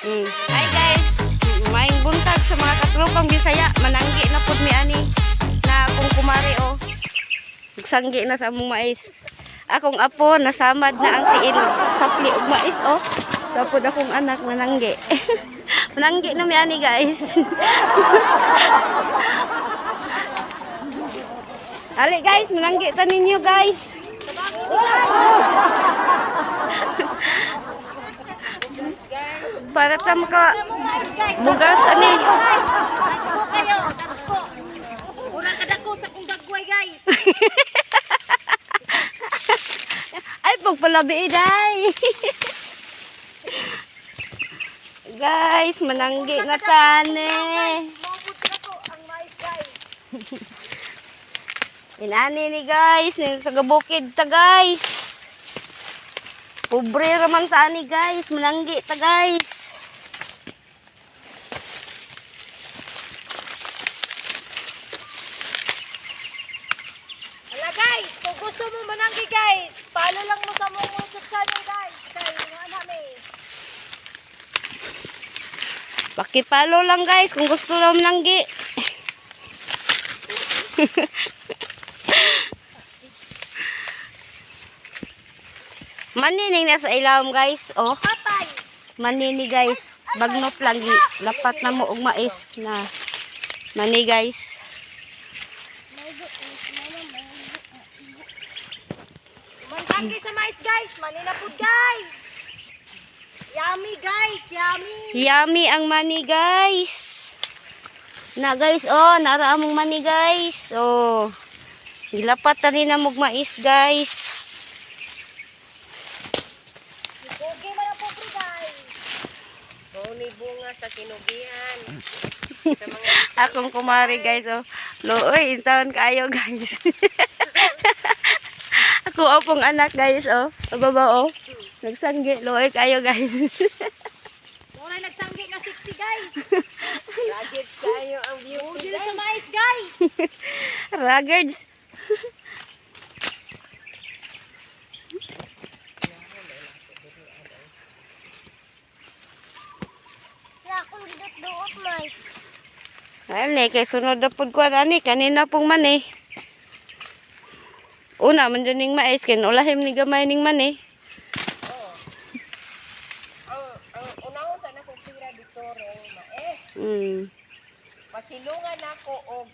Hi guys, maing buntag sa mga katrupang Bisaya, mananggi na pud mi ani na akong kumari o. Nagsanggi na sa among mais. Akong apo nasamad na ang tiil sapli og mais o. Tapos akong anak mananggi. Mananggi na mi ani guys. Ali guys, mananggi ta ninyo guys. Para sa mga bugas ani. Kayo, dagko. Murang kadako sa kong dagway, guys. Ay, pagpalabi day. Guys, mananggi na tane. Mabot na to ang mais, guys. Inani ni guys, yung taga-bukid ta guys. Pobre raman sa ani guys, mananggi ta guys. Hala, guys. Kung gusto mo mananggi, guys, follow lang mo sa mong YouTube channel, guys. Kaya nga namin. Pakipalo lang guys kung gusto lang mananggi. Manining nasa ilawom guys, oh. Patay. Manini guys, bagnot lagi, lapat na mo og mais na mani guys. Mananggi sa mais, guys. Manina po, guys. Yummy, guys. Yummy. Yummy ang mani guys. Na guys, oh, nara among mani guys. Oh. Gilapat na rin among mais guys. Okay man ang pobre, guys. Ni bunga sa kinugian. Akong kumari guys, oh. Looy, intawan kayo guys. Ako apong anak guys, oh. Baba, oh. Nagsanggi, looy kayo guys. Mura nagsanggi na 60, guys. Ragged kayo ang beauty. Udil sa mais, guys. Raggards. Wala akong gidot-duot, mais. Ayun kay sunod na pud ko ani kanina pong mani. Una man dyan ning mais kin ulahim ni gamay ning mani. Ang unahon sa nako pira dito rin, mae. Mm. Pasilungan ako og